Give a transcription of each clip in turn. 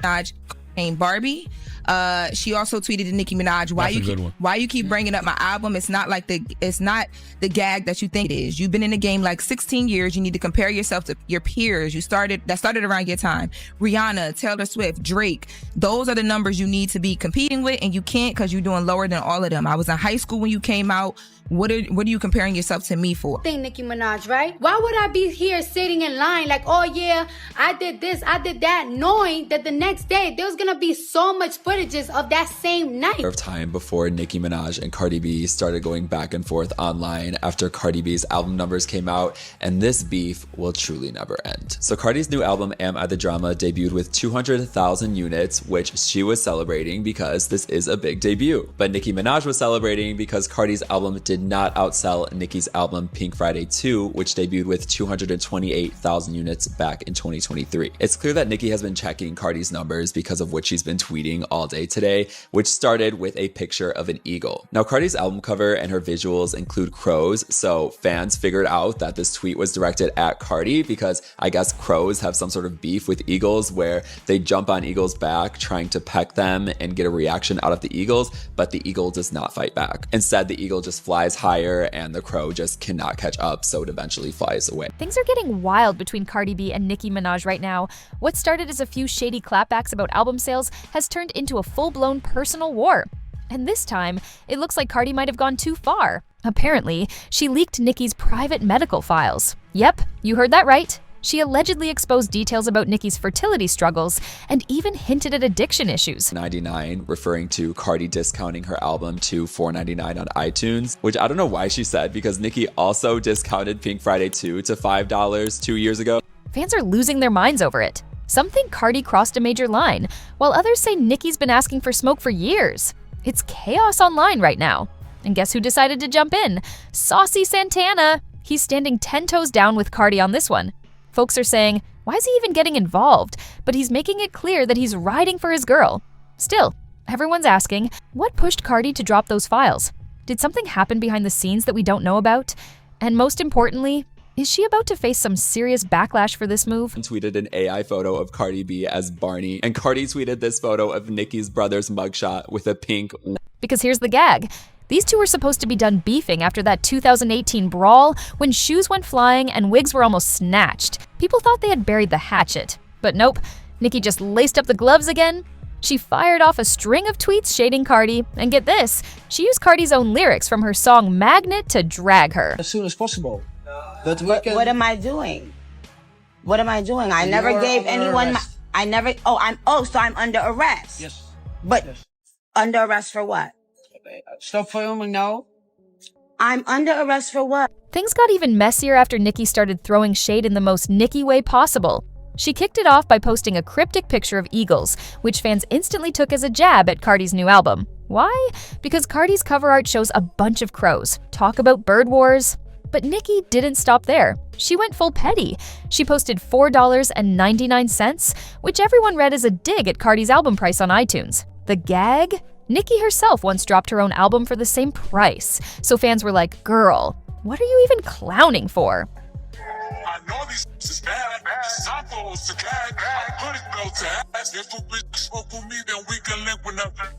Minaj and Barbie. She also tweeted to Nicki Minaj, why you keep bringing up my album? It's not the gag that you think it is. You've been in the game like 16 years. You need to compare yourself to your peers. That started around your time. Rihanna, Taylor Swift, Drake. Those are the numbers you need to be competing with, and you can't because you're doing lower than all of them. I was in high school when you came out. What are you comparing yourself to me for? Thing Nicki Minaj, right? Why would I be here sitting in line like, oh yeah, I did this, I did that, knowing that the next day there's gonna be so much footages of that same night. Of time before Nicki Minaj and Cardi B started going back and forth online after Cardi B's album numbers came out, and this beef will truly never end. So Cardi's new album, Am I the Drama, debuted with 200,000 units, which she was celebrating because this is a big debut. But Nicki Minaj was celebrating because Cardi's album did not outsell Nicki's album Pink Friday 2, which debuted with 228,000 units back in 2023. It's clear that Nicki has been checking Cardi's numbers because of what she's been tweeting all day today, which started with a picture of an eagle. Now, Cardi's album cover and her visuals include crows, so fans figured out that this tweet was directed at Cardi because I guess crows have some sort of beef with eagles where they jump on eagles' back trying to peck them and get a reaction out of the eagles, but the eagle does not fight back. Instead, the eagle just flies higher and the crow just cannot catch up, so it eventually flies away. Things are getting wild between Cardi B and Nicki Minaj right now. What started as a few shady clapbacks about album sales has turned into a full-blown personal war. And this time, it looks like Cardi might have gone too far. Apparently, she leaked Nicki's private medical files. Yep, you heard that right. She allegedly exposed details about Nicki's fertility struggles and even hinted at addiction issues. 99, referring to Cardi discounting her album to $4.99 on iTunes, which I don't know why she said because Nicki also discounted Pink Friday 2 to $5 2 years ago. Fans are losing their minds over it. Some think Cardi crossed a major line, while others say Nicki's been asking for smoke for years. It's chaos online right now. And guess who decided to jump in? Saucy Santana. He's standing 10 toes down with Cardi on this one. Folks are saying, why is he even getting involved? But he's making it clear that he's riding for his girl. Still, everyone's asking, what pushed Cardi to drop those files? Did something happen behind the scenes that we don't know about? And most importantly, is she about to face some serious backlash for this move? Tweeted an AI photo of Cardi B as Barney, and Cardi tweeted this photo of Nicki's brother's mugshot with a pink. Because here's the gag. These two were supposed to be done beefing after that 2018 brawl when shoes went flying and wigs were almost snatched. People thought they had buried the hatchet. But nope, Nicki just laced up the gloves again. She fired off a string of tweets shading Cardi, and get this, she used Cardi's own lyrics from her song Magnet to drag her. As soon as possible. What am I doing? What am I doing? I never gave anyone so I'm under arrest. Yes. But yes. Under arrest for what? Stop filming now. I'm under arrest for what? Things got even messier after Nicki started throwing shade in the most Nicki way possible. She kicked it off by posting a cryptic picture of eagles, which fans instantly took as a jab at Cardi's new album. Why? Because Cardi's cover art shows a bunch of crows. Talk about bird wars. But Nicki didn't stop there. She went full petty. She posted $4.99, which everyone read as a dig at Cardi's album price on iTunes. The gag? Nicki herself once dropped her own album for the same price. So fans were like, girl, what are you even clowning for? I know this is bad. I'm supposed to gag. I put it go to ass. If a bitch spoke with me, then we can link with nothing.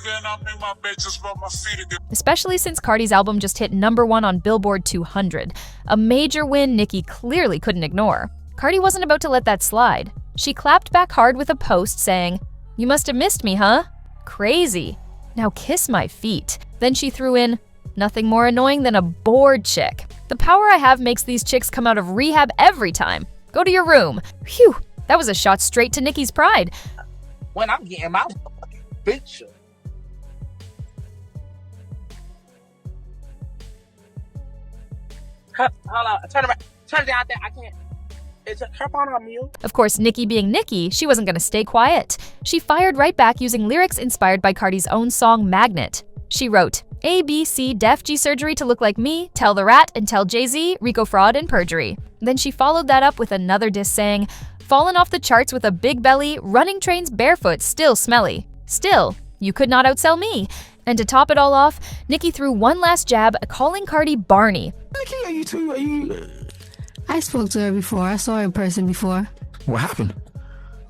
Then I'm in my bed, just rub my feet again. Especially since Cardi's album just hit #1 on Billboard 200. A major win Nicki clearly couldn't ignore. Cardi wasn't about to let that slide. She clapped back hard with a post saying, "You must have missed me, huh? Crazy. Now kiss my feet." Then she threw in, "Nothing more annoying than a bored chick. The power I have makes these chicks come out of rehab every time. Go to your room." Phew, that was a shot straight to Nicki's pride. When I'm getting my bitch. Hold on, turn around. Turn it down there. I can't. It's her phone on mute. Of course, Nicki being Nicki, she wasn't gonna stay quiet. She fired right back using lyrics inspired by Cardi's own song Magnet. She wrote, A, B, C, Def G surgery to look like me, tell the rat and tell Jay-Z, Rico fraud and perjury. Then she followed that up with another diss saying, fallen off the charts with a big belly, running trains barefoot, still smelly. Still, you could not outsell me. And to top it all off, Nicki threw one last jab, calling Cardi Barney. Nicki, are you... I spoke to her before. I saw her in person before. What happened?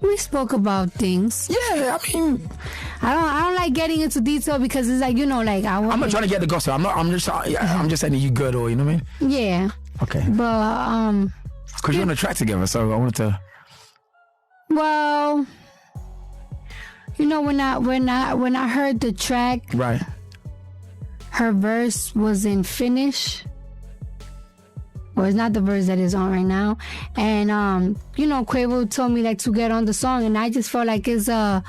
We spoke about things. Yeah, I mean... I don't like getting into detail because it's like, like... I'm not trying to get the gossip. I'm just saying that you good, or you know what I mean? Yeah. Okay. But, because you're on a track together, so I wanted to... Well... when I heard the track... Right. Her verse was in Finnish. Well, it's not the verse that is on right now. And, Quavo told me, to get on the song. And I just felt like it's a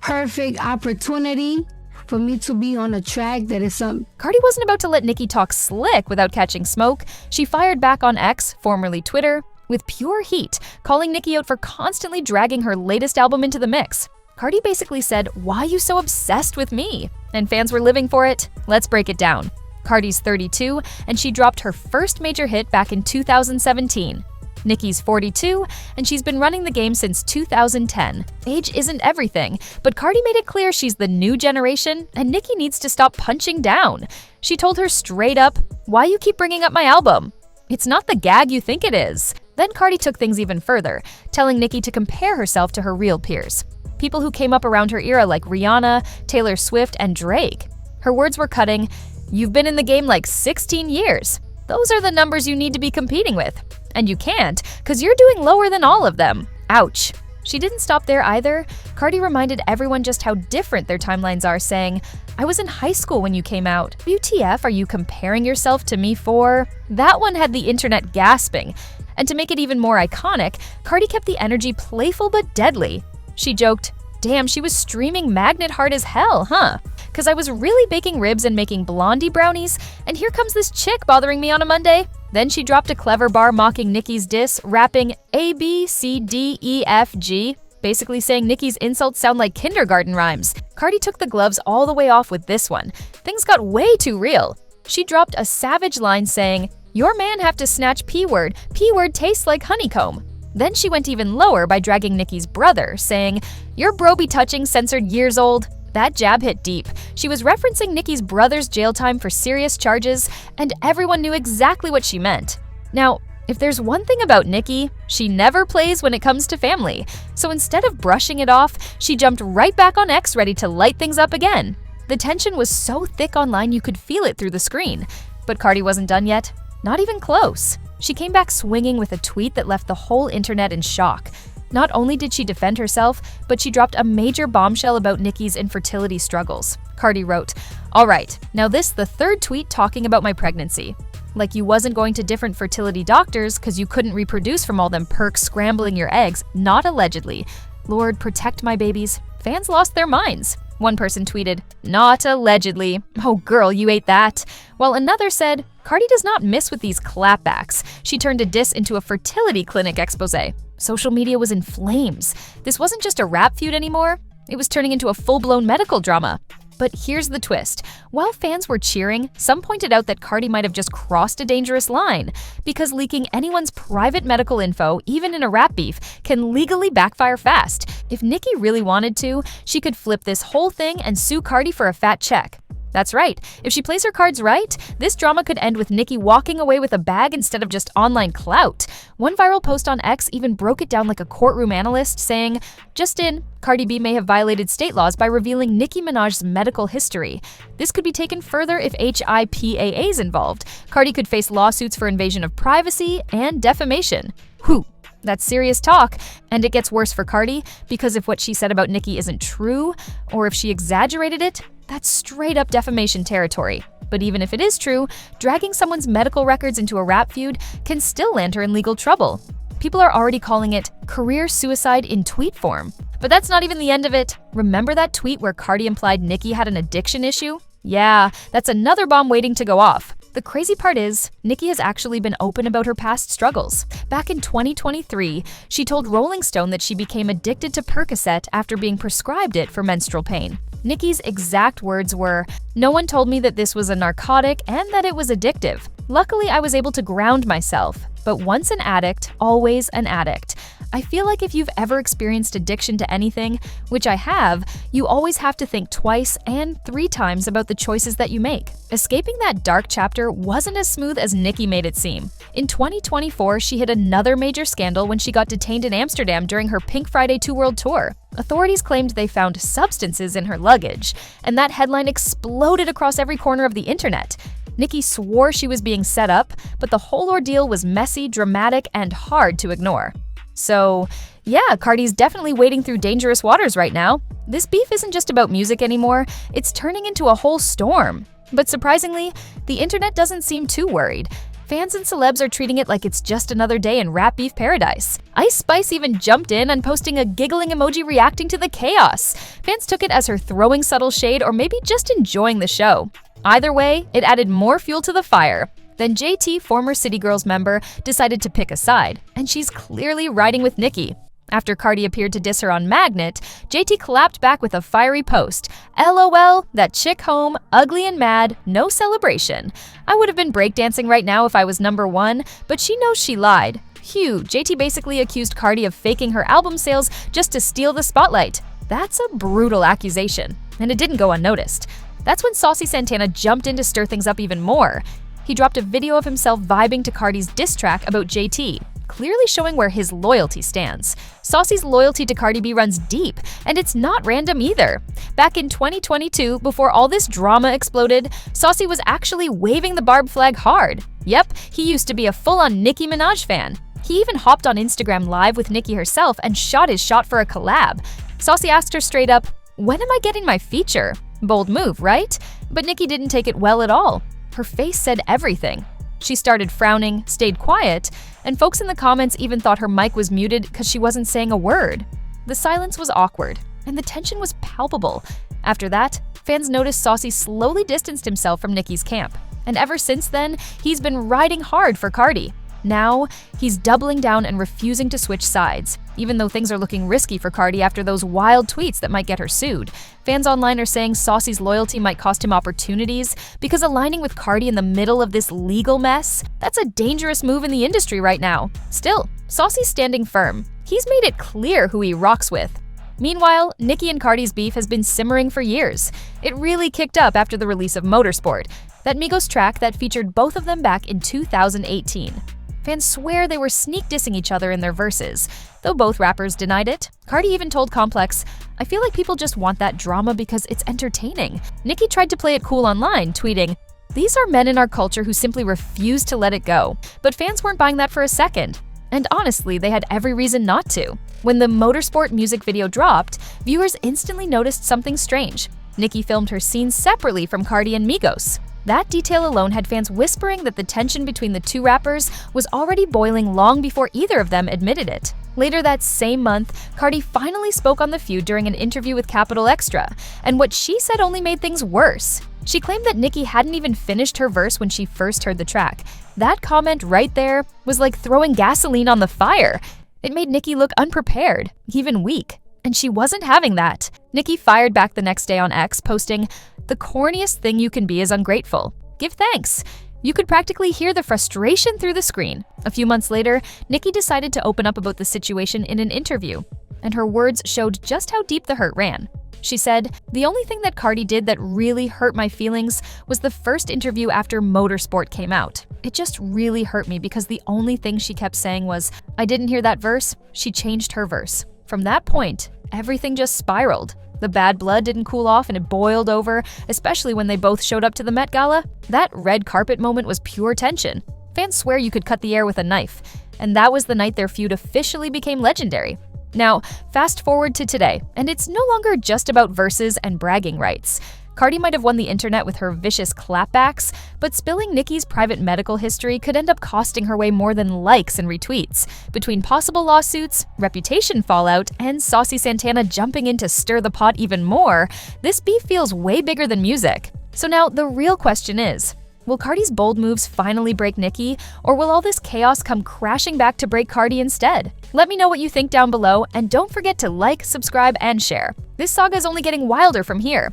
perfect opportunity for me to be on a track that is some... Cardi wasn't about to let Nicki talk slick without catching smoke. She fired back on X, formerly Twitter, with pure heat, calling Nicki out for constantly dragging her latest album into the mix. Cardi basically said, "Why you so obsessed with me?" And fans were living for it. Let's break it down. Cardi's 32, and she dropped her first major hit back in 2017. Nicki's 42, and she's been running the game since 2010. Age isn't everything, but Cardi made it clear she's the new generation, and Nicki needs to stop punching down. She told her straight up, "Why you keep bringing up my album? It's not the gag you think it is." Then Cardi took things even further, telling Nicki to compare herself to her real peers. People who came up around her era like Rihanna, Taylor Swift, and Drake. Her words were cutting, "You've been in the game like 16 years. Those are the numbers you need to be competing with. And you can't, because you're doing lower than all of them. Ouch." She didn't stop there either. Cardi reminded everyone just how different their timelines are, saying, "I was in high school when you came out. WTF are you comparing yourself to me for?" That one had the internet gasping. And to make it even more iconic, Cardi kept the energy playful but deadly. She joked, "Damn, she was streaming Magnet hard as hell, huh? Because I was really baking ribs and making blondie brownies, and here comes this chick bothering me on a Monday." Then she dropped a clever bar mocking Nicki's diss, rapping A, B, C, D, E, F, G, basically saying Nicki's insults sound like kindergarten rhymes. Cardi took the gloves all the way off with this one. Things got way too real. She dropped a savage line saying, "Your man have to snatch P-word. P-word tastes like honeycomb." Then she went even lower by dragging Nicki's brother, saying, "Your bro be touching censored years old." That jab hit deep. She was referencing Nicki's brother's jail time for serious charges, and everyone knew exactly what she meant. Now, if there's one thing about Nicki, she never plays when it comes to family. So instead of brushing it off, she jumped right back on X ready to light things up again. The tension was so thick online you could feel it through the screen. But Cardi wasn't done yet. Not even close. She came back swinging with a tweet that left the whole internet in shock. Not only did she defend herself, but she dropped a major bombshell about Nicki's infertility struggles. Cardi wrote, "All right, now this the third tweet talking about my pregnancy. Like you wasn't going to different fertility doctors because you couldn't reproduce from all them perks scrambling your eggs, not allegedly. Lord, protect my babies." Fans lost their minds. One person tweeted, "Not allegedly. Oh girl, you ate that." While another said, "Cardi does not miss with these clapbacks. She turned a diss into a fertility clinic expose." Social media was in flames. This wasn't just a rap feud anymore. It was turning into a full-blown medical drama. But here's the twist. While fans were cheering, some pointed out that Cardi might have just crossed a dangerous line, because leaking anyone's private medical info, even in a rap beef, can legally backfire fast. If Nicki really wanted to, she could flip this whole thing and sue Cardi for a fat check. That's right. If she plays her cards right, this drama could end with Nicki walking away with a bag instead of just online clout. One viral post on X even broke it down like a courtroom analyst, saying, "Just in, Cardi B may have violated state laws by revealing Nicki Minaj's medical history. This could be taken further if HIPAA is involved. Cardi could face lawsuits for invasion of privacy and defamation." Whew. That's serious talk, and it gets worse for Cardi, because if what she said about Nicki isn't true, or if she exaggerated it, that's straight up defamation territory. But even if it is true, dragging someone's medical records into a rap feud can still land her in legal trouble. People are already calling it career suicide in tweet form. But that's not even the end of it. Remember that tweet where Cardi implied Nicki had an addiction issue? Yeah, that's another bomb waiting to go off. The crazy part is, Nicki has actually been open about her past struggles. Back in 2023, she told Rolling Stone that she became addicted to Percocet after being prescribed it for menstrual pain. Nicki's exact words were, "No one told me that this was a narcotic and that it was addictive. Luckily, I was able to ground myself. But once an addict, always an addict. I feel like if you've ever experienced addiction to anything, which I have, you always have to think twice and 3 times about the choices that you make." Escaping that dark chapter wasn't as smooth as Nicki made it seem. In 2024, she hit another major scandal when she got detained in Amsterdam during her Pink Friday 2 World Tour. Authorities claimed they found substances in her luggage, and that headline exploded across every corner of the internet. Nicki swore she was being set up, but the whole ordeal was messy, dramatic, and hard to ignore. So, yeah, Cardi's definitely wading through dangerous waters right now. This beef isn't just about music anymore, it's turning into a whole storm. But surprisingly, the internet doesn't seem too worried. Fans and celebs are treating it like it's just another day in rap beef paradise. Ice Spice even jumped in and posting a giggling emoji reacting to the chaos. Fans took it as her throwing subtle shade or maybe just enjoying the show. Either way, it added more fuel to the fire. Then JT, former City Girls member, decided to pick a side, and she's clearly riding with Nicki. After Cardi appeared to diss her on Magnet, JT clapped back with a fiery post. "LOL, that chick home, ugly and mad, no celebration. I would have been breakdancing right now if I was #1, but she knows she lied." Phew, JT basically accused Cardi of faking her album sales just to steal the spotlight. That's a brutal accusation, and it didn't go unnoticed. That's when Saucy Santana jumped in to stir things up even more. He dropped a video of himself vibing to Cardi's diss track about JT, clearly showing where his loyalty stands. Saucy's loyalty to Cardi B runs deep, and it's not random either. Back in 2022, before all this drama exploded, Saucy was actually waving the barb flag hard. Yep, he used to be a full-on Nicki Minaj fan. He even hopped on Instagram Live with Nicki herself and shot his shot for a collab. Saucy asked her straight up, "When am I getting my feature?" Bold move, right? But Nicki didn't take it well at all. Her face said everything. She started frowning, stayed quiet, and folks in the comments even thought her mic was muted because she wasn't saying a word. The silence was awkward, and the tension was palpable. After that, fans noticed Saucy slowly distanced himself from Nicki's camp, and ever since then, he's been riding hard for Cardi. Now, he's doubling down and refusing to switch sides, even though things are looking risky for Cardi after those wild tweets that might get her sued. Fans online are saying Saucy's loyalty might cost him opportunities because aligning with Cardi in the middle of this legal mess, that's a dangerous move in the industry right now. Still, Saucy's standing firm. He's made it clear who he rocks with. Meanwhile, Nicki and Cardi's beef has been simmering for years. It really kicked up after the release of Motorsport, that Migos track that featured both of them back in 2018. Fans swear they were sneak dissing each other in their verses, though both rappers denied it. Cardi even told Complex, "I feel like people just want that drama because it's entertaining." Nicki tried to play it cool online, tweeting, "These are men in our culture who simply refuse to let it go." But fans weren't buying that for a second. And honestly, they had every reason not to. When the Motorsport music video dropped, viewers instantly noticed something strange. Nicki filmed her scenes separately from Cardi and Migos. That detail alone had fans whispering that the tension between the two rappers was already boiling long before either of them admitted it. Later that same month, Cardi finally spoke on the feud during an interview with Capital Extra, and what she said only made things worse. She claimed that Nicki hadn't even finished her verse when she first heard the track. That comment right there was like throwing gasoline on the fire. It made Nicki look unprepared, even weak. And she wasn't having that. Nicki fired back the next day on X, posting, "The corniest thing you can be is ungrateful. Give thanks." You could practically hear the frustration through the screen. A few months later, Nicki decided to open up about the situation in an interview, and her words showed just how deep the hurt ran. She said, "The only thing that Cardi did that really hurt my feelings was the first interview after Motorsport came out. It just really hurt me because the only thing she kept saying was, 'I didn't hear that verse.' She changed her verse. From that point, everything just spiraled. The bad blood didn't cool off and it boiled over, especially when they both showed up to the Met Gala. That red carpet moment was pure tension. Fans swear you could cut the air with a knife, and that was the night their feud officially became legendary. Now, fast forward to today, and it's no longer just about verses and bragging rights. Cardi might have won the internet with her vicious clapbacks, but spilling Nicki's private medical history could end up costing her way more than likes and retweets. Between possible lawsuits, reputation fallout, and Saucy Santana jumping in to stir the pot even more, this beef feels way bigger than music. So now the real question is, will Cardi's bold moves finally break Nicki, or will all this chaos come crashing back to break Cardi instead? Let me know what you think down below, and don't forget to like, subscribe, and share. This saga is only getting wilder from here.